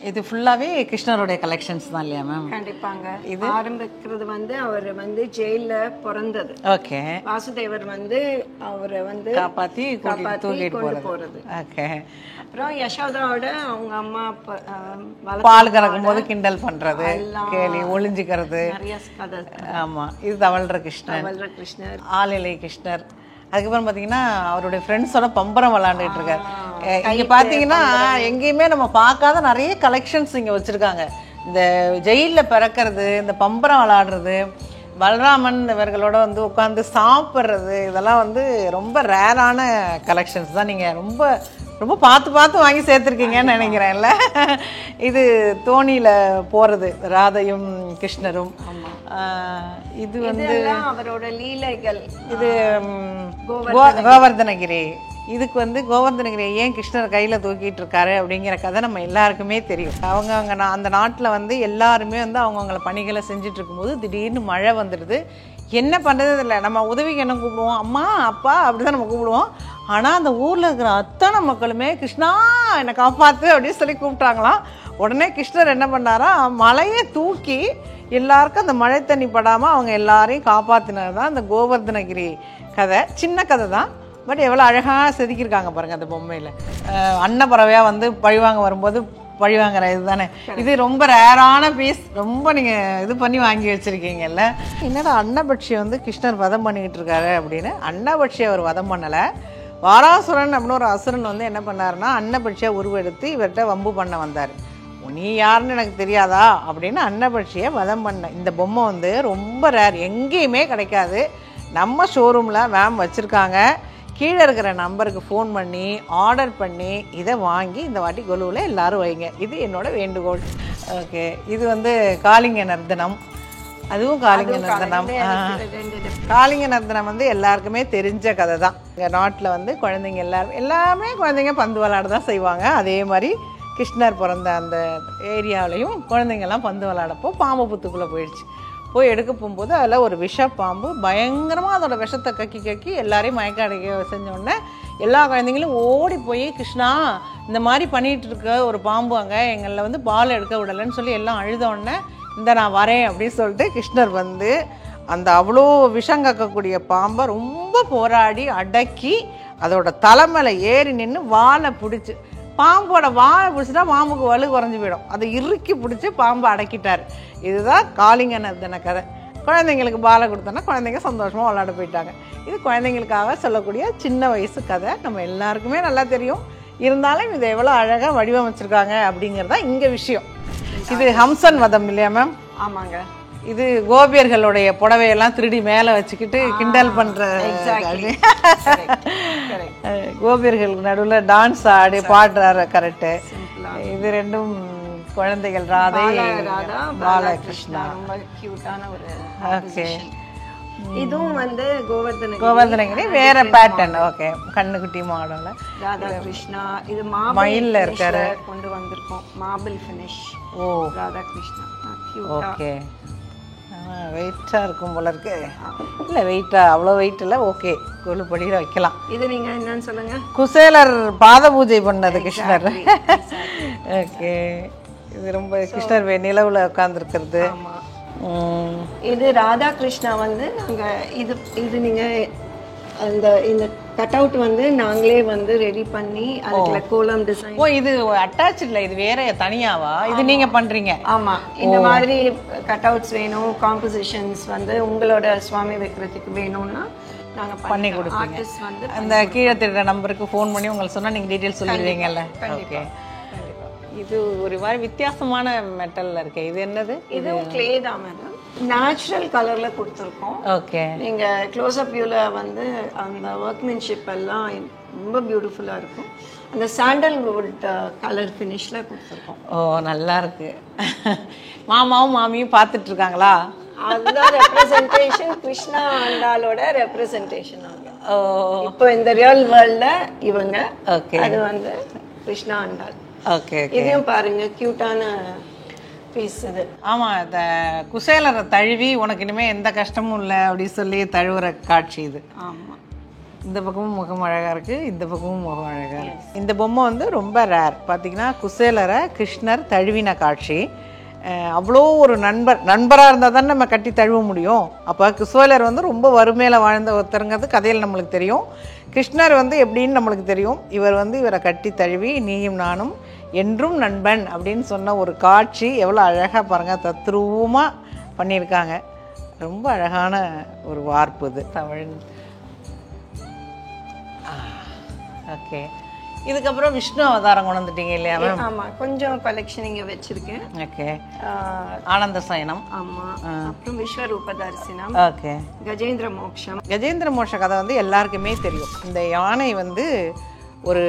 இது ஃபுல்லாவே கிருஷ்ணருடைய கலெக்ஷன்ஸ் தான் இல்லையா மேம்? கண்டிப்பாங்க. இது ஆரம்பிக்கிறது வந்து அவர் வந்து ஜெயில பிறந்தது. ஓகே. வாசுதேவர் வந்து அவரை வந்து காப்பாத்தி கொண்டு போறது. ஓகே. அப்புறம் யசோதாவோட அவங்க அம்மா பால் கறக்கும் போது கிண்டல் பண்றது, கேலி ஒளிஞ்சுக்கிறது, நிறைய கதை. ஆமா, இது தவழ்ற கிருஷ்ணர், ஆளிலை கிருஷ்ணர். அதுக்கப்புறம் பார்த்தீங்கன்னா அவருடைய ஃப்ரெண்ட்ஸோட பம்பரம் விளாண்டுட்டு இருக்காரு. இங்கே பார்த்தீங்கன்னா எங்கேயுமே நம்ம பார்க்காத நிறைய கலெக்ஷன்ஸ் இங்கே வச்சுருக்காங்க. இந்த ஜெயிலில் பிறக்கிறது, இந்த பம்பரம் விளாடுறது, பலராமன் இவர்களோட வந்து உட்காந்து சாப்பிட்றது, இதெல்லாம் வந்து ரொம்ப ரேரான கலெக்ஷன்ஸ் தான். நீங்கள் ரொம்ப ரொம்ப பார்த்து பார்த்து வாங்கி சேர்த்துருக்கீங்கன்னு நினைக்கிறேன்ல. இது தோணியில் போகிறது ராதையும் கிருஷ்ணரும். இது வந்து அவரோட லீலைகள். இது கோவர்தனகிரி. இதுக்கு வந்து கோவர்தனகிரி ஏன் கிருஷ்ணர் கையில் தூக்கிட்டு இருக்காரு அப்படிங்கிற கதை நம்ம எல்லாருக்குமே தெரியும். அவங்க அந்த நாட்டில் வந்து எல்லாருமே வந்து அவங்கவுங்கள பணிகளை செஞ்சுட்டு இருக்கும்போது திடீர்னு மழை வந்துடுது. என்ன பண்ணுறது இல்லை, நம்ம உதவிக்கு என்ன கூப்பிடுவோம், அம்மா அப்பா அப்படி தான் நம்ம கூப்பிடுவோம். ஆனால் அந்த ஊரில் இருக்கிற அத்தனை மக்களுமே கிருஷ்ணா என்னை காப்பாற்று அப்படின்னு சொல்லி கூப்பிட்டாங்களாம். உடனே கிருஷ்ணர் என்ன பண்ணாரா, மலையை தூக்கி எல்லாருக்கும் அந்த மழை தண்ணி படாமல் அவங்க எல்லாரையும் காப்பாற்றினது தான் இந்த கோவர்தனகிரி கதை. சின்ன கதை தான், பட் எவ்வளோ அழகாக செதுக்கியிருக்காங்க பாருங்கள் அந்த பொம்மையில். அன்னப்பறவையாக வந்து பழிவாங்க வரும்போது பழிவாங்கிற இது தானே. இது ரொம்ப ரேரான பீஸ், ரொம்ப நீங்கள் இது பண்ணி வாங்கி வச்சுருக்கீங்கல்ல. என்னடா அன்னபட்சியை வந்து கிருஷ்ணர் வதம் பண்ணிக்கிட்டு இருக்காரு அப்படின்னு. அன்னபட்சியை அவர் வதம் பண்ணலை. வாராசுரன் அப்படின்னு ஒரு அசுரன் வந்து என்ன பண்ணாருன்னா அன்னபட்சியை உருவெடுத்து இவர்கிட்ட வம்பு பண்ண வந்தார். நீ யாருன்னு எனக்கு தெரியாதா அப்படின்னு அன்னபட்சியை வதம் பண்ண இந்த பொம்மை வந்து ரொம்ப ரேர், எங்கேயுமே கிடைக்காது. நம்ம ஷோரூமில் மேம் வச்சுருக்காங்க. கீழே இருக்கிற நம்பருக்கு ஃபோன் பண்ணி ஆர்டர் பண்ணி இதை வாங்கி இந்த வாட்டி கொலுவில் எல்லோரும் வைங்க. இது என்னோட வேண்டுகோள். ஓகே. இது வந்து காளிங்க நர்த்தனம். அதுவும் காளிங்க நர்த்தனம். காளிங்க நர்த்தனம் வந்து எல்லாருக்குமே தெரிஞ்ச கதை தான். எங்கள் நாட்டில் வந்து குழந்தைங்க எல்லாமே குழந்தைங்க பந்து விளையாட தான் செய்வாங்க. அதே மாதிரி கிருஷ்ணர் பிறந்த அந்த ஏரியாவிலையும் குழந்தைங்கள்லாம் பந்து விளையாடப்போ பாம்பு புத்துக்குள்ளே போயிடுச்சு. போய் எடுக்க போகும்போது அதில் ஒரு விஷ பாம்பு பயங்கரமாக அதோட விஷத்தை கக்கி எல்லாரையும் மயக்க அடைக்க செஞ்சோடனே எல்லா குழந்தைங்களும் ஓடி போய் கிருஷ்ணா இந்த மாதிரி பண்ணிகிட்டு இருக்க ஒரு பாம்பு அங்கே எங்களில் வந்து பால் எடுக்க விடலைன்னு சொல்லி எல்லாம் அழுதோடனே இந்த நான் வரேன் அப்படின்னு சொல்லிட்டு கிருஷ்ணர் வந்து அந்த அவ்வளோ விஷம் கக்கக்கூடிய பாம்பை ரொம்ப போராடி அடக்கி அதோட தலைமையில் ஏறி நின்று வாழை பிடிச்சி, பாம்போட வாழை பிடிச்சிட்டா பாம்புக்கு வலு குறைஞ்சி போயிடும், அதை இறுக்கி பிடிச்சி பாம்பை அடக்கிட்டார். இதுதான் காளிங்க நர்த்தன கதை. குழந்தைங்களுக்கு பாலை கொடுத்தோன்னா குழந்தைங்க சந்தோஷமாக விளையாட போயிட்டாங்க. இது குழந்தைங்களுக்காக சொல்லக்கூடிய சின்ன வயசு கதை. நம்ம எல்லாருக்குமே நல்லா தெரியும். இருந்தாலும் இதை எவ்வளோ அழகாக வடிவமைச்சிருக்காங்க அப்படிங்கிறது தான் இங்கே விஷயம். இது ஹம்சன் வதம் இல்லையா மேம்? ஆமாங்க. இது கோபியர்களுடைய புடவையெல்லாம் திருடி மேலே வச்சுக்கிட்டு கிண்டல் பண்ணுற கோபியர்கள் நடுவில் டான்ஸ் ஆடி பாடுறாரு. கரெக்டு. இது ரெண்டும் குழந்தைகள் ராதை பாலகிருஷ்ணா. ரொம்ப கியூட்டான ஒரு. ஓகே. இதுவும் வந்து கோவர்தனகிரி வேற பேட்டர்ன். ஓகே. கண்ணுக்குட்டி மாடல்ல ராதா கிருஷ்ணா. இது மயில்ல இருக்காரு கொண்டு வந்திருக்கோம். Marble finish. Oh, Radha Krishna. Okay. வெயிட்டாக இருக்கும் போல இருக்கு. இல்லை வெயிட்டா, அவ்வளோ வெயிட் இல்லை. ஓகே, கொலுப்படியில் வைக்கலாம். இது நீங்கள் என்னன்னு சொல்லுங்க. குசேலர் பாத பூஜை பண்ணது கிருஷ்ணர். ஓகே. இது ரொம்ப கிருஷ்ணர் நிலவில் உட்காந்துருக்கிறது. இது ராதா கிருஷ்ணா வந்து நாங்கள் இது நீங்கள் இந்த கட் அவுட் வந்து நாங்களே வந்து ரெடி பண்ணி அதுக்குள்ள கோலம் டிசைன். ஓ, இது அட்டாச் இல்லை, இது வேற தனியாவா? இது நீங்க பண்றீங்க? ஆமா. இந்த மாதிரி கட் அவுட்ஸ் வேணும், காம்போசிஷன்ஸ் வந்து உங்களோட சுவாமி வைக்கிறதுக்கு வேணும்னா நாங்க பண்ணி கொடுப்போம். அந்த கீழே தெரியுற நம்பருக்கு ஃபோன் பண்ணி உங்களுக்கு சொன்னா நீங்க டீடைல்ஸ் சொல்லிடுவீங்கல்ல. ஓகே. இது ஒரு மாதிரி வித்தியாசமான மெட்டல்ல இருக்கு. இது என்னது? இது கிளே தான் மேடம். நேச்சுரல் கலர்ல கொடுத்துருக்கோம். ஓகே. நீங்க க்ளோஸ் அப் வியூல வந்து அந்த ஒர்க்மேன்ஷிப் எல்லாம் ரொம்ப பியூட்டிஃபுல்லா இருக்கும். அந்த சாண்டல்வுட் கலர் ஃபினிஷ்ல கொடுத்துருக்கோம். ஓ, நல்லா இருக்கு. மாமாவும் மாமியும் பார்த்துட்டு இருக்காங்களா? அதுதான் ரெப்ரசன்டேஷன். கிருஷ்ணா ஆண்டாளோட ரெப்ரசன்டேஷன் ஆகும். ஓ, இப்போ இந்த ரியல் வேர்ல்ட்ல இவங்க. ஓகே. அது வந்து கிருஷ்ணா ஆண்டாள். ஓகே. இதையும் பாருங்க, கியூட்டான பீஸ் இது. ஆமா, இந்த குசேலரை தழுவி உனக்கு இனிமே எந்த கஷ்டமும் இல்லை அப்படி சொல்லி தழுவுற காட்சி இது. ஆமா. இந்த பக்கமும் முகம் அழகாக இருக்குது, இந்த பக்கமும் முகம் அழகாக இருக்குது. இந்த பொம்மை வந்து ரொம்ப ரேர். பார்த்திங்கன்னா குசேலரை கிருஷ்ணர் தழுவின காட்சி. அவ்வளோ ஒரு நண்பராக இருந்தால் தானே நம்ம கட்டி தழுவ முடியும். அப்போ குசேலர் வந்து ரொம்ப வறுமையில் வாழ்ந்த ஒருத்தருங்கிறது கதையில் நம்மளுக்கு தெரியும். கிருஷ்ணர் வந்து எப்படின்னு நம்மளுக்கு தெரியும். இவர் வந்து இவரை கட்டி தழுவி நீயும் நானும் என்றும் நண்பன் அப்படின்னு சொன்ன ஒரு காட்சி எவ்வளோ அழகாக பாருங்கள், தத்ரூபமாக பண்ணியிருக்காங்க. ரொம்ப அழகான ஒரு வார்ப்பு இது தமிழ். ஓகே, இதுக்கப்புறம் விஷ்ணு அவதாரம் கொண்டு வந்துட்டீங்க இல்லையா மேம்? ஆமாம், கொஞ்சம் கலெக்ஷன் இங்கே வச்சுருக்கேன். ஓகே, ஆனந்த சயனம். ஆமாம், அப்புறம் விஸ்வரூப தரிசனம். ஓகே, கஜேந்திர மோட்சம். கஜேந்திர மோட்ச கதை வந்து எல்லாருக்குமே தெரியும். இந்த யானை வந்து ஒரு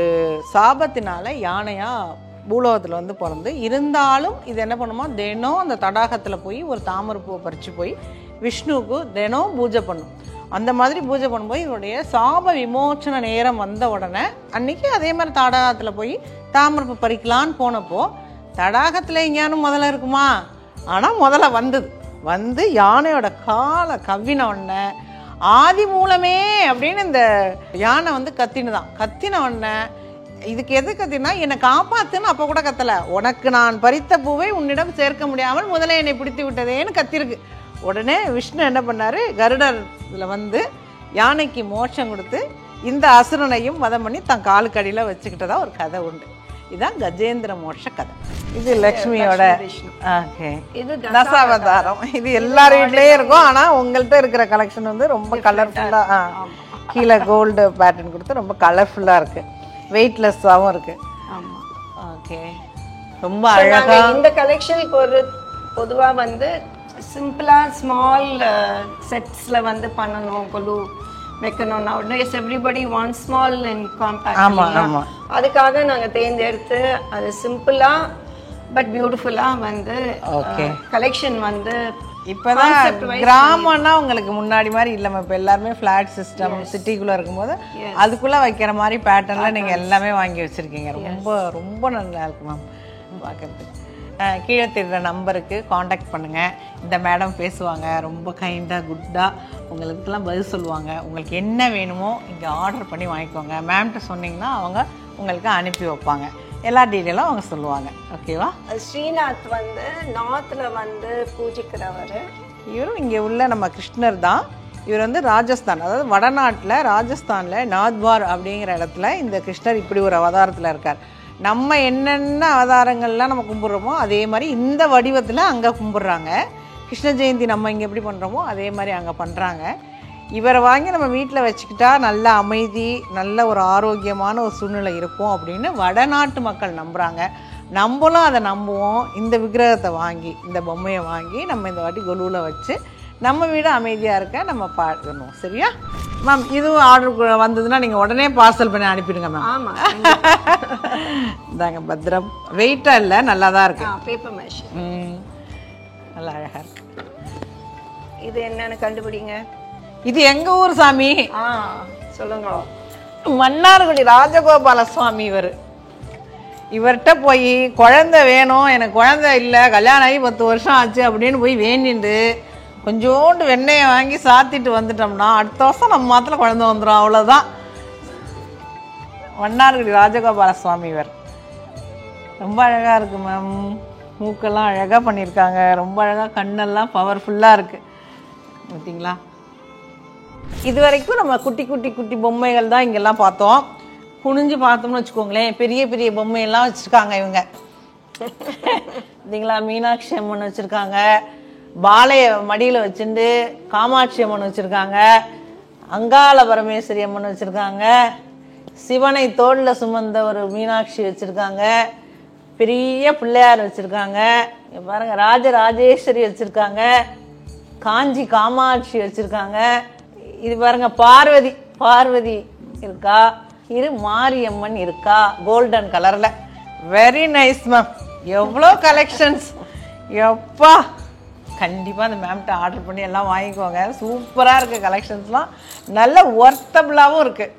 சாபத்தினால யானையாக பூலோகத்தில் வந்து பிறந்து இருந்தாலும் இது என்ன பண்ணுமா, தினம் அந்த தடாகத்தில் போய் ஒரு தாமரைப்பூவை பறித்து போய் விஷ்ணுவுக்கு தினம் பூஜை பண்ணும். அந்த மாதிரி பூஜை பண்ணும்போது இதனுடைய சாப விமோச்சன நேரம் வந்த உடனே அன்றைக்கி அதே மாதிரி தடாகத்தில் போய் தாமரைப்பூ பறிக்கலான்னு போனப்போ தடாகத்தில் எங்கேயானும் முதல்ல இருக்குமா, ஆனால் முதல்ல வந்து யானையோட காலை கவ்வின உடனே ஆதி மூலமே அப்படின்னு இந்த யானை வந்து கத்தின உடனே இதுக்கு எது கத்தினா என்னை காப்பாத்துன்னு அப்போ கூட கத்தலை, உனக்கு நான் பறித்த பூவை உன்னிடம் சேர்க்க முடியாமல் முதல்ல என்னை பிடித்து விட்டதேன்னு கத்திருக்கு. உடனே விஷ்ணு என்ன பண்ணார், கருடர் இதில் வந்து யானைக்கு மோட்சம் கொடுத்து இந்த அசுரனையும் வதம் பண்ணி தன் காலுக்கடியில் வச்சுக்கிட்டதா ஒரு கதை உண்டு. இதுதான் கஜேந்திர மோட்ச கதை. இது லக்ஷ்மியோட ஓகே, இது தசாவதாரம். இது எல்லார் வீட்லேயும் இருக்கும். ஆனால் உங்கள்கிட்ட இருக்கிற கலெக்ஷன் வந்து ரொம்ப கலர்ஃபுல்லாக கீழே கோல்டு பேட்டர்ன் கொடுத்து ரொம்ப கலர்ஃபுல்லாக இருக்குது, வெயிட்லெஸ்ஸாகவும் இருக்குது. ஓகே, ரொம்ப அழகாக. இந்த கலெக்ஷனுக்கு ஒரு பொதுவாக வந்து சிம்பிளாக ஸ்மால் செட்ஸில் வந்து பண்ணணும், கொலு வைக்கணும். Nowadays everybody one small and compact. அதுக்காக நாங்கள் தேர்ந்தெடுத்து அது சிம்பிளாக பட் பியூட்டிஃபுல்லாக வந்து கலெக்ஷன் வந்து இப்போதான் கிராமம்னா உங்களுக்கு முன்னாடி மாதிரி இல்லாமல் இப்போ எல்லாருமே ஃப்ளாட் சிஸ்டம் சிட்டிக்குள்ளே இருக்கும்போது அதுக்குள்ளே வைக்கிற மாதிரி பேட்டர்னில் நீங்கள் எல்லாமே வாங்கி வச்சுருக்கீங்க. ரொம்ப ரொம்ப நல்லா இருக்கு மேம் பார்க்குறதுக்கு. கீழே தெரிகிற நம்பருக்கு காண்டாக்ட் பண்ணுங்கள். இந்த மேடம் பேசுவாங்க, ரொம்ப கைண்டாக குட்டாக உங்களுக்கெல்லாம் பதில் சொல்லுவாங்க. உங்களுக்கு என்ன வேணுமோ இங்கே ஆர்டர் பண்ணி வாங்கிக்கோங்க. மேம்கிட்ட சொன்னிங்கன்னா அவங்க உங்களுக்கு அனுப்பி வைப்பாங்க. எல்லா டீட்டெயிலும் அவங்க சொல்லுவாங்க. ஓகேவா? ஸ்ரீநாத் வந்து நார்த்தில் வந்து பூஜிக்கிறவர். இவரும் இங்கே உள்ள நம்ம கிருஷ்ணர் தான். இவர் வந்து ராஜஸ்தான், அதாவது வடநாட்டில் ராஜஸ்தானில் நாத்வார் அப்படிங்கிற இடத்துல இந்த கிருஷ்ணர் இப்படி ஒரு அவதாரத்தில் இருக்கார். நம்ம என்னென்ன அவதாரங்கள்லாம் நம்ம கும்பிட்றோமோ அதே மாதிரி இந்த வடிவத்தில் அங்கே கும்பிட்றாங்க. கிருஷ்ண ஜெயந்தி நம்ம இங்கே எப்படி பண்ணுறோமோ அதே மாதிரி அங்கே பண்ணுறாங்க. இவரை வாங்கி நம்ம வீட்டில் வச்சுக்கிட்டா நல்ல அமைதி, நல்ல ஒரு ஆரோக்கியமான ஒரு சூழ்நிலை இருக்கும் அப்படின்னு வடநாட்டு மக்கள் நம்புகிறாங்க. நம்மளும் அதை நம்புவோம். இந்த விக்கிரகத்தை வாங்கி, இந்த பொம்மையை வாங்கி நம்ம இந்த வாட்டி கொலுவில் வச்சு நம்ம வீடு அமைதியாக இருக்க நம்ம பார்க்கணும். சரியா மேம்? இதுவும் ஆர்டர் வந்ததுன்னா நீங்கள் உடனே பார்சல் பண்ணி அனுப்பிடுங்க மேம். ஆமாம், இந்தாங்க பத்திரம். வெயிட்டாக இல்லை, நல்லா தான் இருக்கு. பேப்பர் மேஷ் நல்லா அழகாக இருக்கு. இது என்னன்னு கண்டுபிடிங்க. இது எங்க ஊர் சாமி. சொல்லுங்க. மன்னார்குடி ராஜகோபால சுவாமி. இவர்கிட்ட போய் குழந்தை வேணும், எனக்கு குழந்தை இல்லை, கல்யாணம் ஆகி 10 வருஷம் ஆச்சு அப்படின்னு போய் வேண்டிட்டு கொஞ்சோண்டு வெண்ணெயை வாங்கி சாத்திட்டு வந்துட்டோம்னா அடுத்த வருஷம் நம்ம மாத்திரம் குழந்தை வந்துடும். அவ்வளோதான். மன்னார்குடி ராஜகோபால சுவாமி. இவர் ரொம்ப அழகாக இருக்குது மேம். மூக்கெல்லாம் அழகாக பண்ணியிருக்காங்க. ரொம்ப அழகாக, கண்ணெல்லாம் பவர்ஃபுல்லாக இருக்குது. பார்த்தீங்களா? இது வரைக்கும் நம்ம குட்டி குட்டி குட்டி பொம்மைகள் தான் இங்கெல்லாம் பார்த்தோம். குனிஞ்சு பார்த்தோம்னு வச்சுக்கோங்களேன், பெரிய பெரிய பொம்மையெல்லாம் வச்சுருக்காங்க இவங்க. பார்த்தீங்களா? மீனாட்சி அம்மன் வச்சுருக்காங்க, பாலைய மடியில் வச்சுட்டு காமாட்சி அம்மன் வச்சுருக்காங்க, அங்காள பரமேஸ்வரி அம்மன் வச்சுருக்காங்க, சிவனை தோளில் சுமந்த ஒரு மீனாட்சி வச்சுருக்காங்க, பெரிய பிள்ளையார் வச்சுருக்காங்க, இங்கே பாருங்கள் ராஜராஜேஸ்வரி வச்சுருக்காங்க, காஞ்சி காமாட்சி வச்சுருக்காங்க. இது பாருங்கள் பார்வதி இருக்கா, இது மாரியம்மன் இருக்கா கோல்டன் கலரில். Very nice ma'am. எவ்வளோ கலெக்ஷன்ஸ் எப்பா. கண்டிப்பாக அந்த மேம்கிட்ட ஆர்டர் பண்ணி எல்லாம் வாங்கிக்கோங்க. சூப்பராக இருக்குது கலெக்ஷன்ஸ்லாம், நல்ல ஒர்த்தபுளாகவும் இருக்குது.